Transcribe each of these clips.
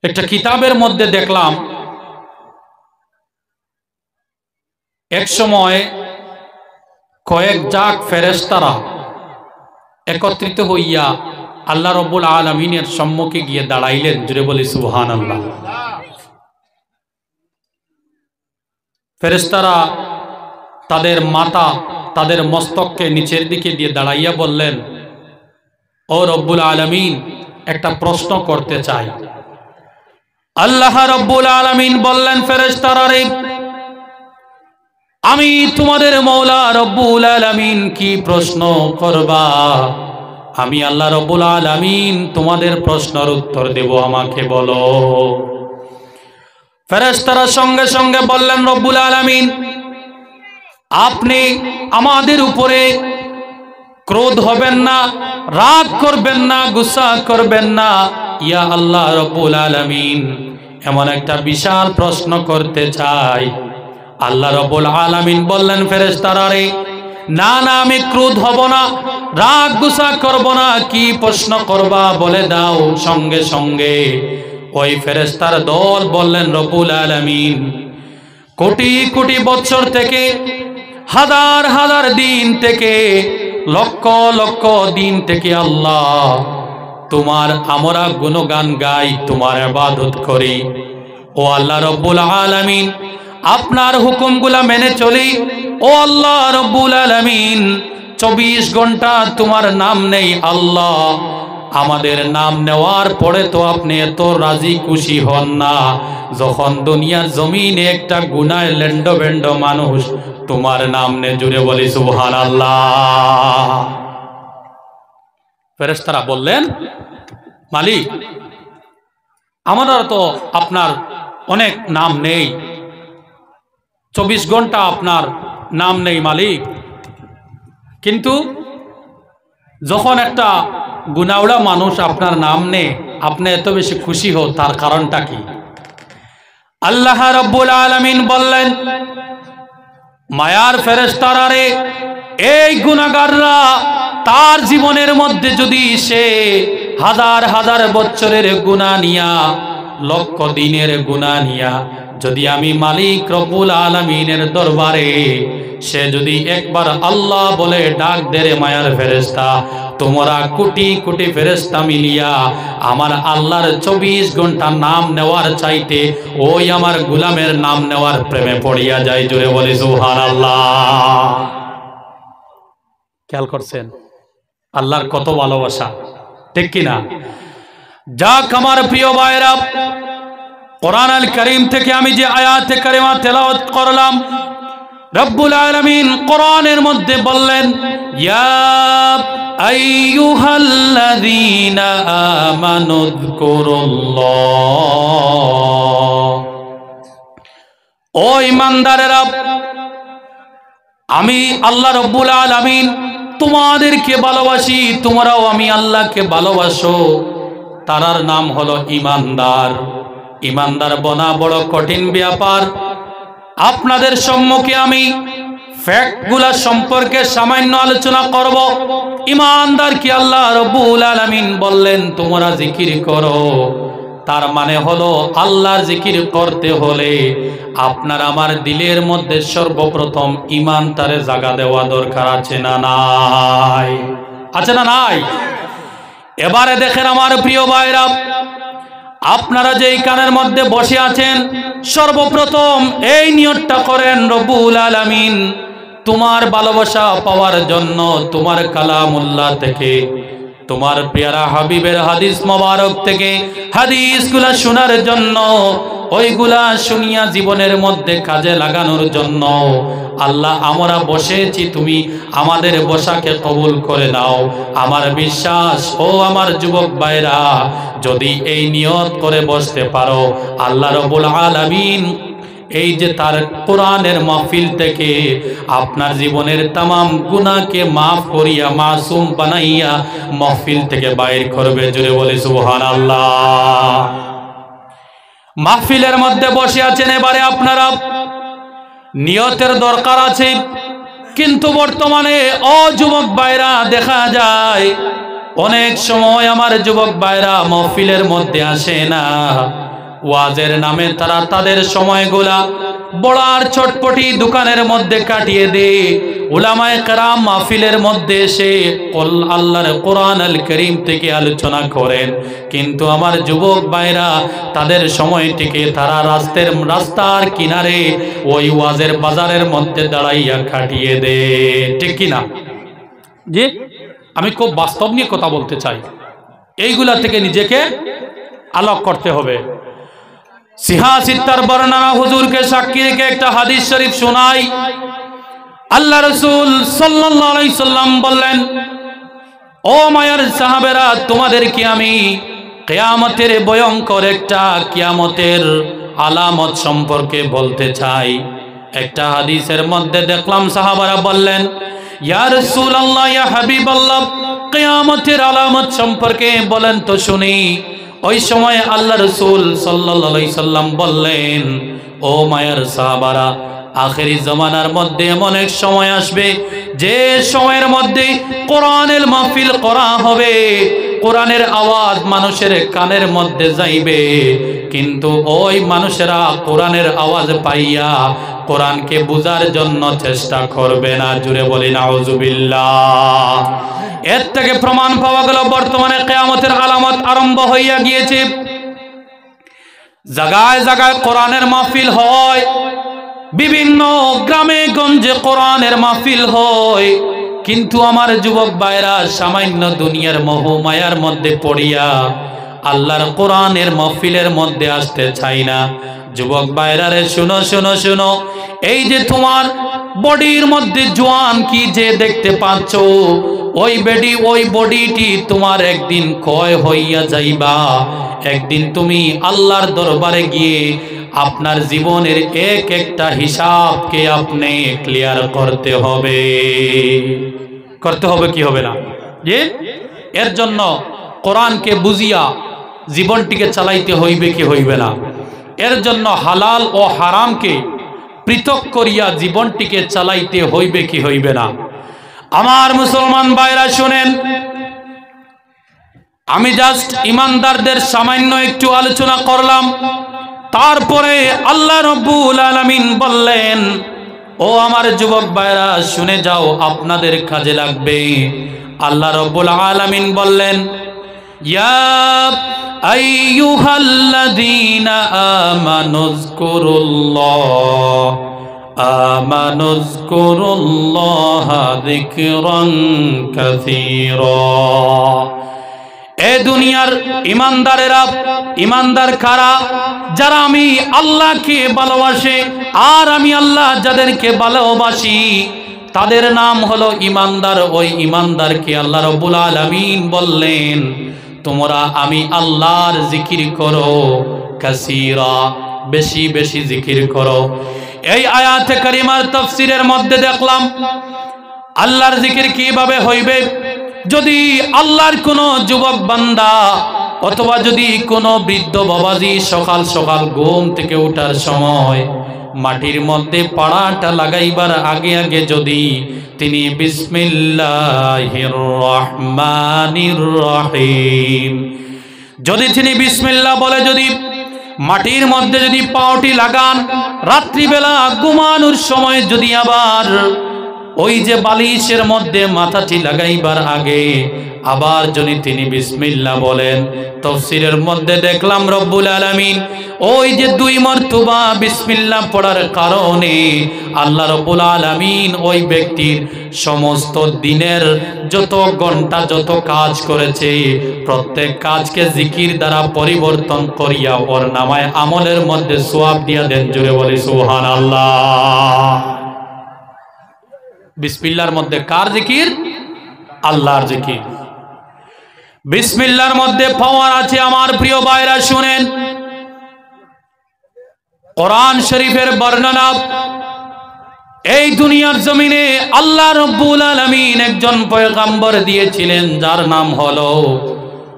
একটা কিতাবের মধ্যে দেখলাম এক সময় কয়েক জাক ফেরেশতারা একত্রিত হইয়া আল্লাহ রব্বুল আলামিনের সম্মুখে গিয়ে দাঁড়াইলেন। জুড়ে বলি সুবহানাল্লাহ। ফেরেশতারা তাদের মাথা তাদের মস্তককে নিচের দিকে দিয়ে দাঁড়াইয়া বললেন, ও রব্বুল আলামিন, একটা প্রশ্ন করতে চাই। আল্লাহ রব্বুল আলামিন বললেন, ফেরেশতারা রে, আমি তোমাদের মওলা রব্বুল আলামিন কি প্রশ্ন করবা? আমি আল্লাহ রব্বুল আলামিন তোমাদের প্রশ্নের উত্তর দেব, আমাকে বলো। ফেরেশতারা সঙ্গে সঙ্গে বললেন, রব্বুল আলামিন, আপনি আমাদের উপরে ক্রোধ হবেন না, রাগ করবেন না, গুসা করবেন না। ইয়া আল্লাহ রব্বুল আলামিন, এমন একটা বিশাল প্রশ্ন করতে চাই। আল্লাহ রব্বুল আলামিন বললেন, ফেরেশতারা রে, না না, আমি ক্রোধ হব না, রাগ গুসা করব না। কি প্রশ্ন করবা বলে দাও। সঙ্গে সঙ্গে ওই ফেরেশতার দল বললেন, রব্বুল আলামিন, কোটি কোটি বছর থেকে, হাজার হাজার দিন থেকে, লক্ষ লক্ষ দিন থেকে আল্লাহ তোমার আমরা গুণগান গাই, তোমার ইবাদত করি। ও আল্লাহ রব্বুল আলামিন, আপনার হুকুমগুলা মেনে চলি। ও আল্লাহ রব্বুল আলামিন, 24 ঘন্টা তোমার নাম নেই আল্লাহ। আমাদের নাম নেওয়ার পরে তো আপনি এত রাজি খুশি হন না, যখন দুনিয়ার জমিনে একটা গুনায় লেন্ড বেন্ড মানুষ তোমার নাম নে। জুড়ে বলি সুবহানাল্লাহ। ফেরেশতারা বললেন, মালিক, আমাদের তো আপনার অনেক নাম নেই, 24 ঘন্টা আপনার নাম নেই মালিক, কিন্তু যখন একটা গুনাওড়া মানুষ আপনার নাম নেই, আপনি এত বেশি খুশি হন, তার কারণটা কি? আল্লাহ রাব্বুল আলামিন বললেন, মায়ার ফেরেশতারা রে, এই গুনাহগাররা তার জীবনের মধ্যে যদি সে হাজার হাজার বছরের গুনাহ নিয়া, লক্ষ দিনের গুনাহ নিয়া যদি আমি মালিক রব্বুল আলামিনের দরবারে সে যদি একবার আল্লাহ বলে ডাক দেরে, মায়ার ফেরেশতা, তোমরা কোটি কোটি ফেরেশতা মিলিয়া আমার আল্লাহর 24 ঘন্টা নাম নেওয়ার চাইতে ওই আমার গোলামের নাম নেওয়ার প্রেমে পড়িয়া যায়। জোরে বলি সুবহানাল্লাহ। খেয়াল করছেন আল্লাহর কত ভালোবাসা, ঠিক কিনা? যাক আমার প্রিয় ভাইরা, কোরআন আল কারীম থেকে আমি যে আয়াতে কারিমা তেলাওয়াত করলাম, রব্বুল আলামিন কোরআনের মধ্যে বললেন, ইয়া আইয়ুহাল্লাযীনা আমানুযকুরুল্লাহ। ও ঈমানদারেরা, আমি আল্লাহ রব্বুল আলামিন তোমাদেরকে ভালোবাসি, তোমরাও আমি আল্লাহকে ভালোবাসো। তারার নাম হলো ঈমানদার। ঈমানদার বনা বড় কঠিন ব্যাপার। আপনাদের সম্মুখে আমি ফ্যাক্টগুলা সম্পর্কে সামান্য আলোচনা করব। ঈমানদার কি আল্লাহ রব্বুল আলামিন বললেন তোমরা জিকির করো, তার মানে হলো আল্লাহর জিকির করতে হলে আপনার আমার দিলের মধ্যে সর্বপ্রথম ঈমান তারে জাগা দেওয়া দরকার, আছে না নাই? আছে না নাই? এবারে দেখেন আমার প্রিয় ভাইরা, আপনারা যে কানের মধ্যে বসে আছেন, সর্বপ্রথম এই নিয়তটা করেন, রব্বুল আলামিন তোমার ভালোবাসা পাওয়ার জন্য, তোমার কালামুল্লাহ থেকে, তোমার প্রিয়ারা হাবিবের হাদিস মোবারক থেকে হাদিসগুলা শোনার জন্য, ওইগুলা শুনিয়া জীবনের মধ্যে কাজে লাগানোর জন্য আল্লাহ আমরা বসেছি, তুমি আমাদের বসাকে কবুল করে নাও। আমার বিশ্বাস, ও আমার যুবক ভাইরা, যদি এই নিয়ত করে বসতে পারো, আল্লাহ রাব্বুল আলামিন এই যে তার কোরআনের মাহফিল থেকে আপনার জীবনের तमाम গুনাহকে মাফ করিয়া মাসুম বানাইয়া মাহফিল থেকে বাইর করবে। জোরে বলে সুবহানাল্লাহ। মাহফিলের মধ্যে বসে আছেন, এবারে আপনারা নিয়তের দরকার আছে, কিন্তু বর্তমানে ও যুবক ভাইরা দেখা যায় অনেক সময় আমার যুবক ভাইরা মাহফিলের মধ্যে আসে না, ওয়াজের নামে তারা তাদের সময়গুলা বড়ার চটপটি দোকানের মধ্যে কাটিয়ে দেয়। উলামায়ে কেরাম মাহফিলের মধ্যে এসে আল্লাহর কোরআন আল করিম থেকে আলোচনা করেন, কিন্তু আমার যুবক ভাইরা তাদের সময়টিকে তারা রাস্তার কিনারে ওই ওয়াজের বাজারের মধ্যে দাঁড়াইয়া কাটিয়ে দেয়। ঠিক কিনা? জি, আমি খুব বাস্তব নিয়ে কথা বলতে চাই। এইগুলা থেকে নিজেকে আলোক করতে হবে। সিহাসিত্তার বর্ণনা হুজুরকে সাক্ষী রেখে একটা হাদিস শরীফ শোনাই। আল্লাহ রাসূল সাল্লাল্লাহু আলাইহি সাল্লাম বললেন, ও মায়ের সাহাবেরা, তোমাদেরকে আমি কিয়ামতের ভয়ঙ্কর একটা কিয়ামতের আলামত সম্পর্কে বলতে চাই। একটা হাদিসের মধ্যে দেখলাম সাহাবারা বললেন, ইয়া রাসূলুল্লাহ, ইয়া হাবিবাল্লাহ, কিয়ামতের আলামত সম্পর্কে বলেন তো শুনি। ওই সময় আল্লাহ রাসূল সাল্লাল্লাহু আলাইহি সাল্লাম বললেন, ও মায়ের সাহাবারা, আখেরি জামানার মধ্যে এমন এক সময় আসবে যে সময়ের মধ্যে কোরআনের মাহফিল করা হবে, কোরআনের আওয়াজ মানুষের কানের মধ্যে যাইবে, কিন্তু ওই মানুষেরা কোরআনের আওয়াজ পাইয়া কোরআনকে বুঝার জন্য চেষ্টা করবে না। জুড়ে বলি নাউজুবিল্লাহ। এর থেকে প্রমাণ পাওয়া গেল বর্তমানে কিয়ামতের আলামত আরম্ভ হইয়া গিয়েছে। জায়গায় জায়গায় কোরআনের মাহফিল হয়, বিভিন্ন গ্রামে গঞ্জে কোরআনের মাহফিল হয়, কিন্তু আমার যুবক ভাইরা সামান্য দুনিয়ার মোহ মায়ার মধ্যে পড়িয়া আল্লাহর কোরআনের মাহফিলের মধ্যে আসতে চাই না। যুবক ভাইরা রে, শুনো শুনো শুনো, এই যে তোমার বডির মধ্যে জোয়ান কি যে দেখতে পাচ্ছ, ওই বডিটি তোমার একদিন ক্ষয় হইয়া যাইবা। একদিন তুমি আল্লাহর দরবারে গিয়ে আপনার জীবনের এক একটা হিসাবকে আপনি ক্লিয়ার করতে হবে। কি হবে না? যে এর জন্য কোরআনকে বুঝিয়া জীবনটিকে চালাইতে হইবে কি হইবে না? এর জন্য হালাল ও হারামকে পৃথক করিয়া জীবনটিকে চালাইতে হইবে কি হইবে না? আমার মুসলমান ভাইরা শুনেন, আমি জাস্ট ইমানদারদের সামান্য একটু আলোচনা করলাম। তারপরে আল্লাহ রাব্বুল আলামিন বললেন, ও আমার যুবক ভাইরা শুনে যাও, আপনাদের কাজে লাগবে। আল্লাহ রাব্বুল আলামিন বললেন, ইয়া আইয়ুহাল্লাযীনা আমানুযকুরুল্লাহা যিকরান কাসীরা। এ দুনিয়ার ইমানদারেরা, ইমানদার কারা? যারা আমি আল্লাহকে ভালোবাসে আর আমি আল্লাহ যাদেরকে ভালোবাসি তাদের নাম হলো ইমানদার। ওই ইমানদারকে আল্লাহ রাব্বুল আলামিন বললেন, তোমরা আমি আল্লাহর জিকির করো, কাসীরা, বেশি বেশি জিকির করো। এই আয়াতে কারিমার তাফসীরের মধ্যে দেখলাম আল্লাহর জিকির কিভাবে হইবে। যদি আল্লাহর কোনো যুবক বান্দা অথবা যদি কোনো বৃদ্ধ বাবাজি সকাল সকাল ঘুম থেকে ওঠার সময় মাটির মধ্যে পাড়াটা লাগাইবার আগে আগে যদি তিনি বিসমিল্লাহির রহমানির রহিম, যদি তিনি বিসমিল্লাহ বলে যদি মাটির মধ্যে যদি পাওটি লাগান, রাত্রিবেলা ঘুমানোর সময় যদি আবার ওই যে বালিশের মধ্যে মাথাটি লাগাইবার আগে আবার যদি তিনি বিসমিল্লাহ বলেন, তাফসীরের মধ্যে দেখলাম রব্বুল আলামিন ওই যে 2 মর্তবা বিসমিল্লাহ পড়ার কারণে আল্লাহ রব্বুল আলামিন ওই ব্যক্তির সমস্ত দিনের যত ঘন্টা যত কাজ করেছে প্রত্যেক কাজকে জিকির দ্বারা পরিবর্তন করিয়া ওর নামায় আমলের মধ্যে সওয়াব দিয়া দেন। জোরে বলি সুবহানাল্লাহ। বিসমিল্লাহর মধ্যে কার জিকির? আল্লাহর জিকির। বিসমিল্লাহর মধ্যে পাওয়ার আছে আমার প্রিয় ভাইরা শুনেন। কোরআন শরীফের বর্ণনা, এই দুনিয়ার জমিনে আল্লাহ রাব্বুল আলামিন একজন পয়গম্বর দিয়েছিলেন যার নাম হলো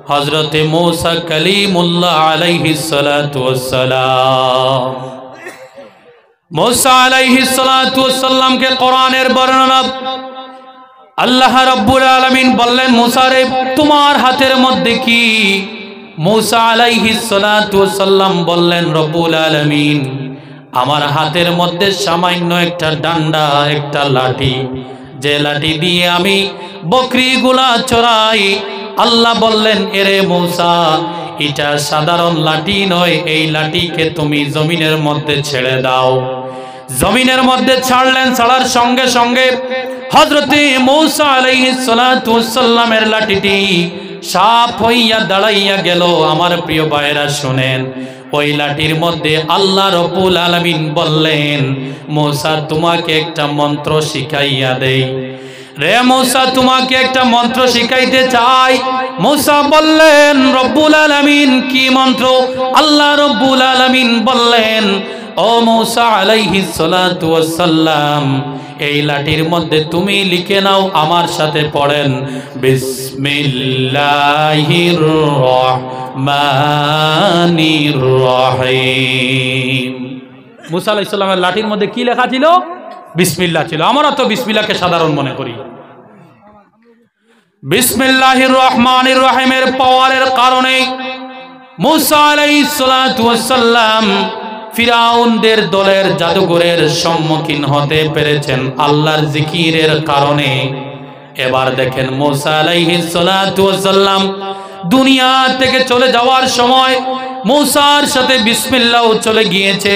হযরতে মূসা কালিমুল্লাহ আলাইহিস সালাতু ওয়াস সালাম। মূসা আলাইহিস সালাতু ওয়াস সালামকে কোরআনের বর্ণনা আল্লাহ রাব্বুল আলামিন বললেন মুসা রে তোমার হাতের মধ্যে কি? মুসা আলাইহিস সালাতু ওয়াস সালাম বললেন রব্বুল আলামিন আমার হাতের মধ্যে সামান্য একটা ডান্ডা, একটা লাঠি, যে লাঠি দিয়ে আমি বকরিগুলা চড়াই। আল্লাহ বললেন এরে মুসা এটা সাধারণ লাঠি নয়, এই লাঠিকে তুমি জমিনের মধ্যে ছেড়ে দাও। জমিনের মধ্যে ছাড়লেন, ছাড়ার সঙ্গে সঙ্গে হযরতে মুসা আলাইহিস সালাতু ওয়াস সালামের লাঠিটি সাপ হইয়া দাঁড়াইয়া গেল। আমার প্রিয় ভাইরা শুনেন, ওই লাঠির মধ্যে আল্লাহ রাব্বুল আলামিন বললেন মুসা তোমাকে একটা মন্ত্র শিখাইয়া দেই। রে মুসা তোমাকে একটা মন্ত্র শিখাইতে চাই। মুসা বললেন রব্বুল আলামিন কি মন্ত্র? আল্লাহ রাব্বুল আলামিন বললেন ও মুসা আলাইহিস সালাতু ওয়াস সালাম এই লাঠির মধ্যে তুমি লিখে নাও, আমার সাথে পড়েন বিসমিল্লাহির রহমানির রহিম। মুসা আলাইহিস সালামের লাঠির মধ্যে কি লেখা ছিল? বিসমিল্লাহ ছিল। আমরা তো বিসমিল্লাহকে সাধারণ মনে করি। বিসমিল্লাহির রহমানির রহিমের পাওয়ারের কারণে মুসা আলাইহিস সালাতু ওয়াস সালাম ফিরাউনদের দলের জাদুঘরের সম্মুখীন হতে পেরেছেন আল্লাহর জিকিরের কারণে। এবার দেখেন মুসা আলাইহিস সালাতু ওয়াস সালাম দুনিয়া থেকে চলে যাওয়ার সময় মুসার সাথে বিসমিল্লাহ চলে গিয়েছে।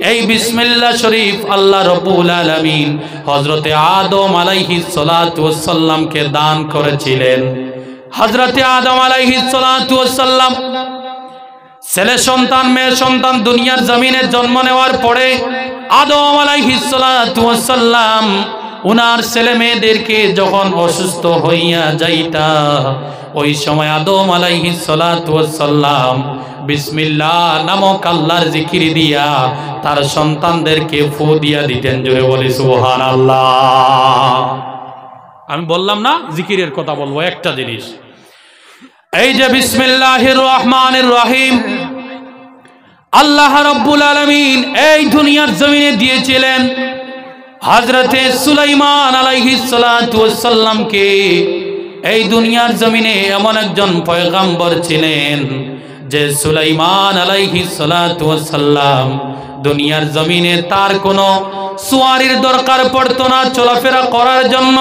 এই বিসমিল্লাহ শরীফ আল্লাহ রাব্বুল আলামিন হযরতে আদম আলাইহিস সালাতু ওয়াস সালামকে দান করেছিলেন। হযরতে আদম আলাইহিস সালাতু ওয়াস সালাম ছেলে সন্তান মেয়ে সন্তান দুনিয়ার জমিনে জন্ম নেওয়ার পরে আদম আলাইহিস সালাতু ওয়াস সালাম উনার ছেলে মেয়েদেরকে যখন অসুস্থ হইয়া যাইতা ওই সময় আদম আলাইহিস সালাতু ওয়াস সালাম বিসমিল্লাহ নামক আল্লাহর জিকির দিয়া তার সন্তানদেরকে ফু দিয়া দিতেন। জোরে বলি সুবহানাল্লাহ। আমি বললাম না জিকিরের কথা বলবো একটা জিনিস, এই যে বিসমিল্লাহির রহমানির রহিম আল্লাহ রাব্বুল আলামিন এই দুনিয়ার জমিনে দিয়েছিলেন হযরতে সুলাইমান আলাইহিস সালাতু ওয়াস সালামকে। এই দুনিয়ার জমিনে এমন একজন পয়গম্বর ছিলেন যে সুলাইমান আলাইহিস সালাতু ওয়াস সালাম দুনিয়ার জমিনে তার কোনো সুয়ারির দরকার পড়তো না চলাফেরা করার জন্য।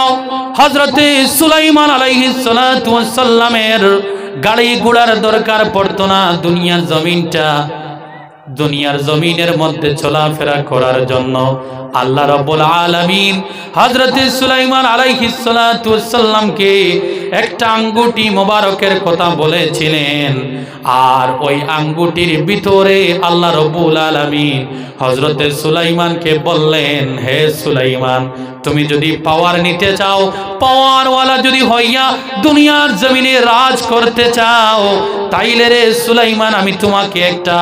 হযরতে সুলাইমান আলাইহিস সালাতু ওয়াস সালামের গাড়ি ঘোড়ার দরকার পড়তো না দুনিয়ার জমিনের মধ্যে চলাফেরা করার জন্য আল্লাহ রাব্বুল আলামিন হযরতে সুলাইমান আলাইহিস সালাতু ওয়াস সালামকে একটা আঙ্গুটি মোবারকের কথা বলেছিলেন। আর ওই আঙ্গুটির ভিতরে আল্লাহ রাব্বুল আলামিন হযরতে সুলাইমানকে বললেন হে সুলাইমান তুমি যদি পাওয়ার নিতে চাও, পাওয়ারওয়ালা যদি হইয়া দুনিয়ার জমিনে রাজ করতে চাও, তাইলে রে সুলাইমান আমি তোমাকে একটা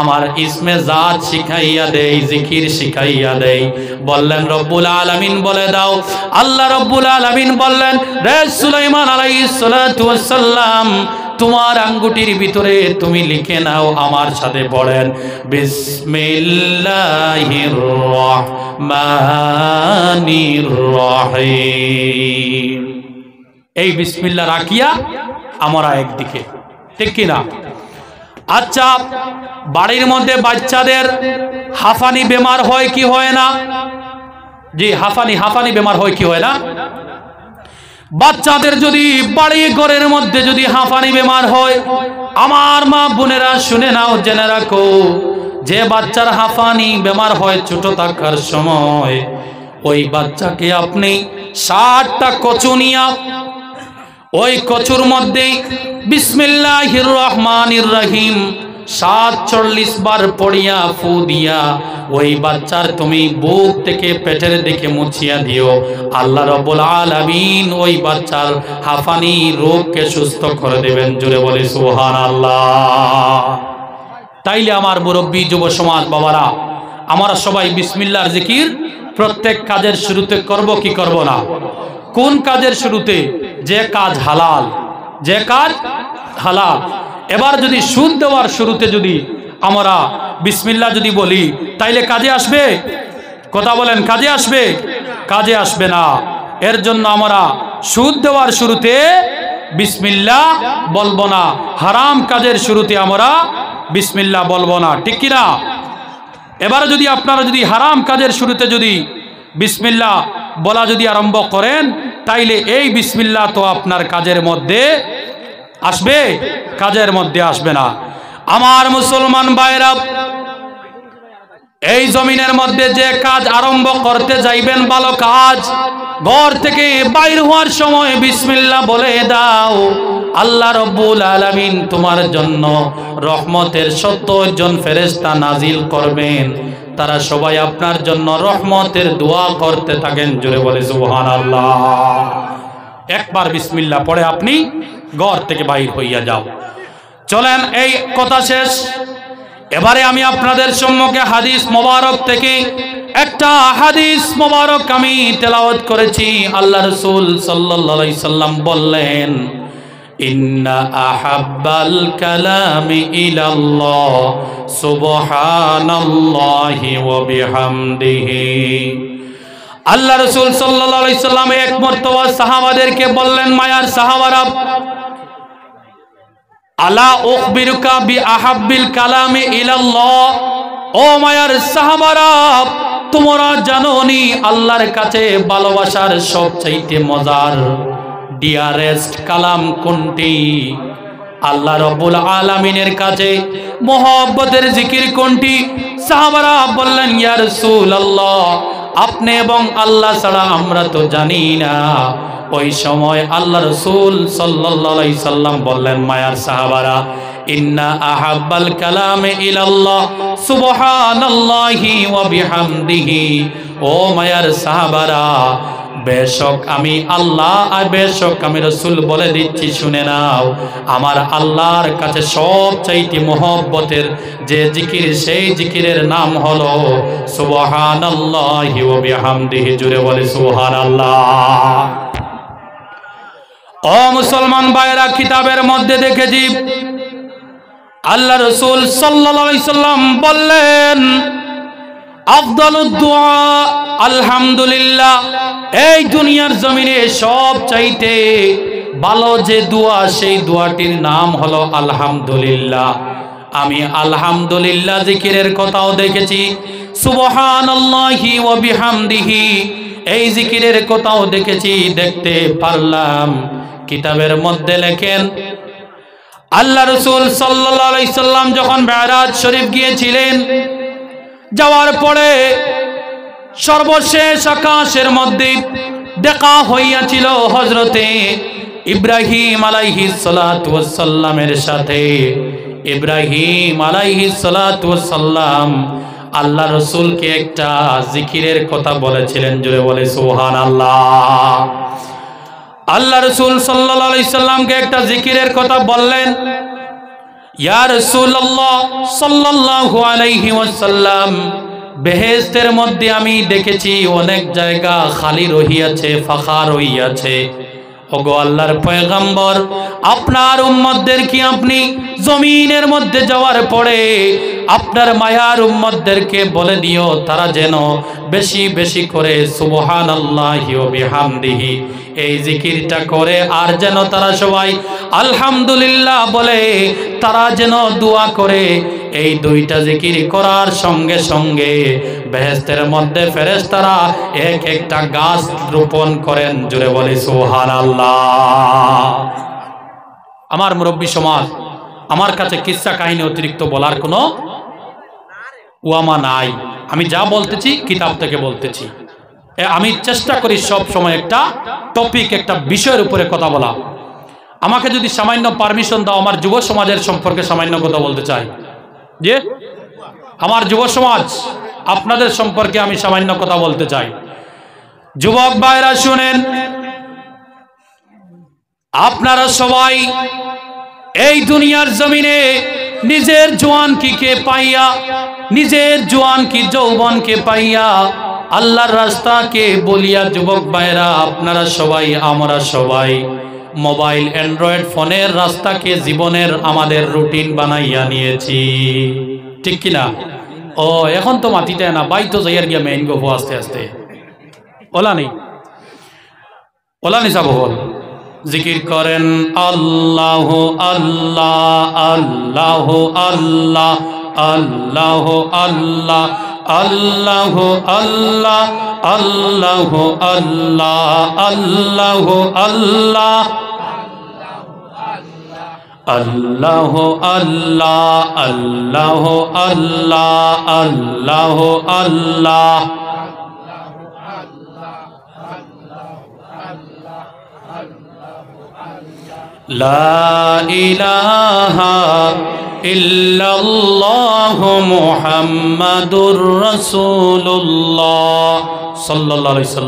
আমার ইসমে জাত শিখাইয়া দেই, জিকির শিখাইয়া দেই। বললেন রব্বুল আলামিন বলে দাও। আল্লাহ রব্বুল আলামিন বললেন রে সুলাইমান আলাইহিস সালাতু ওয়াস সালাম তোমার আঙ্গুটির ভিতরে তুমি লিখে নাও, আমার সাথে পড়েন বিসমিল্লাহির রহমানির রহিম। এই বিসমিল্লাহ রাখিয়া আমরা একদিকে, ঠিক কিনা? আচ্ছা, বাড়ির মধ্যে বাচ্চাদের হাঁফানি বেমার হয় কি হয় না? জি, হাঁফানি বেমার হয় কি হয় না? বাচ্চাদের যদি বাড়ি ঘরের মধ্যে যদি হাঁফানি বেমার হয়, আমার মা বোনেরা শুনে নাও, জেনে রাখো, যে বাচ্চার হাঁফানি বেমার হয় ছোট থাকার সময়, ওই বাচ্চাকে আপনি 60টা কচু নিয়া ওই কচুর মধ্যে বিসমিল্লাহির রহমানির রহিম 47 বার পড়িয়া ফু দিয়া ওই বাচ্চার তুমি বুক থেকে পেটের দিকে মুছিয়া দিও। আল্লাহ রাব্বুল আলামিন ওই বাচ্চার হাঁফানি রোগকে সুস্থ করে দেবেন। জোরে বলি সুবহানাল্লাহ। তাইলে আমার মুরব্বী যুব সমাজ বাবারা, আমরা সবাই বিসমিল্লাহর জিকির প্রত্যেক কাজের শুরুতে করব কি করব না? কোন কাজের শুরুতে? যে কাজ হালাল, যে কাজ হালাল। এবার যদি সুদ দেওয়ার শুরুতে যদি আমরা বিসমিল্লাহ যদি বলি, তাইলে কাজে আসবে? কথা বলেন, কাজে আসবে? কাজে আসবে না। এর জন্য আমরা সুদ দেওয়ার শুরুতে বিসমিল্লাহ বলবো না, হারাম কাজের শুরুতে আমরা বিসমিল্লাহ বলবো না, ঠিক কিনা? এবারে যদি আপনারা যদি হারাম কাজের শুরুতে যদি বিসমিল্লাহ বলা যদি আরম্ভ করেন, তাইলে এই বিসমিল্লাহ তো আপনার কাজের মধ্যে আসবে, কাজের মধ্যে আসবে না। আমার মুসলমান ভাইরা, এই জমিনের মধ্যে যে কাজ আরম্ভ করতে যাইবেন, ভালো কাজ, ঘর থেকে বাইর হওয়ার সময় বিসমিল্লাহ বলে দাও। আল্লাহ রব্বুল আলামিন তোমার জন্য রহমতের 70 জন ফেরেশতা নাজিল করবেন, তারা সবাই আপনার জন্য রহমতের দোয়া করতে থাকেন। জোরে বলে সুবহানাল্লাহ। একবার বিসমিল্লাহ পড়ে আপনি ঘর থেকে বাইর হইয়া যাও। চলেন, এই কথা শেষ। এবারে আমি আপনাদের সম্মুখে হাদিস মোবারক থেকে একটা হাদিস মোবারক আমি তেলাওয়াত করেছি। আল্লাহ রাসূল সাল্লাল্লাহু আলাইহি সাল্লাম বললেন, ইন্না আহাব্বাল কালামি ইলাল্লাহ সুবহানাল্লাহি ওয়া বিহামদিহি। আল্লাহ রাসূল সাল্লাল্লাহু আলাইহি সাল্লাম এক মর্তবা সাহাবাদেরকে বললেন, মায়ার সাহাবারা, আলা উখবিরুকা বি আহাব্বিল কালামি ইলাল্লাহ, ও মায়ার সাহাবারা, তোমরা জানোনি আল্লাহর কাছে ভালোবাসার সবচাইতে মজার ডিয়ারেস্ট কালাম কোনটি? আল্লাহ রাব্বুল আলামিনের কাছে মহব্বতের জিকির কোনটি? সাহাবারা বললেন, ইয়া রাসূলুল্লাহ, আপনি এবং আল্লাহ ছাড়া আমরা তো জানি না। ওই সময় আল্লাহ রাসূল সাল্লাল্লাহু আলাইহি সাল্লাম বললেন, মায়ার সাহাবারা, ইন্না আহাব্বাল কালামে ইলাল্লাহ সুবহানাল্লাহি ওয়া বিহামদিহি। ও মায়ার সাহাবারা, বেশক আমি আল্লাহ আর বেশক আমি রাসূল বলে দিচ্ছি, শুনে নাও, আমার আল্লাহর কাছে সবচাইতে মহব্বতের যে জিকির, সেই জিকিরের নাম হলো সুবহানাল্লাহি ওয়া বিহামদিহি। জুড়ে বলে সুবহানাল্লাহ। ও মুসলমান ভাইরা, কিতাবের মধ্যে দেখেছি আল্লাহ রাসূল সাল্লাল্লাহু আলাইহি সাল্লাম বললেন, আফদালুদ দুআ আলহামদুলিল্লাহ। এই দুনিয়ার জমিনে সব চাইতে ভালো যে দোয়া, সেই দোয়াটির নাম হলো আলহামদুলিল্লাহ। আমি আলহামদুলিল্লাহ জিকিরের কথাও দেখেছি, সুবহানাল্লাহি ওয়া বিহামদিহি এই জিকিরের কথাও দেখেছি, দেখতে পারলাম। কিতাবের মধ্যে লেখেন, আল্লাহ রাসূল সাল্লাল্লাহু আলাইহি সাল্লাম যখন মেরাজ শরীফ গিয়েছিলেন, যাওয়ার পরে সর্বশেষ আকাশের মধ্যে দেখা হইয়াছিল হযরতে ইব্রাহিম আলাইহিস সালাতু ওয়াস সালামের সাথে। ইব্রাহিম আলাইহিস সালাতু ওয়াস সালাম আল্লাহ রাসূলকে একটা জিকিরের কথা বলেছিলেন। জোরে বলে সুবহানাল্লাহ। আল্লাহ রাসূল সাল্লাল্লাহু আলাইহি সাল্লামকে একটা জিকিরের কথা বললেন। ইয়া রাসূলুল্লাহ সাল্লাল্লাহু আলাইহি ওয়াসাল্লাম, বেহেশতের মধ্যে আমি দেখেছি অনেক জায়গা খালি রহিয়াছে, ফাঁকা রহিয়াছে। ওগো আল্লাহর পয়গম্বর, আপনার উম্মতদের কি আপনি জমিনের মধ্যে যাওয়ার পরে আপনার মায়ার উম্মতদেরকে বলে দিও, তারা যেন বেশি বেশি করে সুবহানাল্লাহি ওয়া বিহামদিহি এই জিকিরটা করে, আর যেন তারা সবাই আলহামদুলিল্লাহ বলে, তারা যেন দোয়া করে। এই দুইটা জিকির করার সঙ্গে সঙ্গে বেহেশতের মধ্যে ফেরেশতারা এক একটা গাছ রোপণ করেন। জোরে বলি সুবহানাল্লাহ। আমার মুরব্বী সমাজ, আমার কাছে কিসসা কাহিনী অতিরিক্ত বলার কোনো ওয়ামা নাই। আমি যা বলতেছি কিতাব থেকে বলতেছি। আমি চেষ্টা করি সব সময় একটা টপিক, একটা বিষয়ের উপরে কথা বলা। আমাকে যদি সামান্য পারমিশন দাও, আমার যুব সমাজের সম্পর্কে সামান্য কথা বলতে চাই। যে আমার যুব সমাজ, আপনাদের সম্পর্কে আমি সামান্য কথা বলতে চাই। যুবক ভাইরা শুনেন, আপনারা সবাই এই দুনিয়ার জমিনে নিজের জওয়ানকে পাইয়া, নিজের জওয়ানকে যৌবনকে পাইয়া আল্লাহর রাস্তাকে বলিয়া, যুবক ভাইরা আপনারা সবাই, আমরা সবাই মোবাইল অ্যান্ড্রয়েড ফোনের রাস্তাকে জীবনের আমাদের রুটিন বানাইয়া নিয়েছি, ঠিক কিনা? ও এখন তো মাটিতে না, বাই তো যাইয়ার গিয়া মেইন গো আস্তে আস্তে ওলা নেই। ওলা নিসা বল জিকির করেন আল্লাহ আল্লাহ আল্লাহ আল্লাহ আল্লাহ আল্লাহ আল্লাহ আল্লাহ আল্লাহ আল্লাহ আল্লাহ আল্লাহ আল্লাহ আল্লাহ আল্লাহ আল্লাহ আল্লাহ লা ইলাহা ইল্লাল্লাহ মুহাম্মাদুর রাসূলুল্লাহ সাল্লাল্লাহু আলাইহি ওয়াসাল্লাম।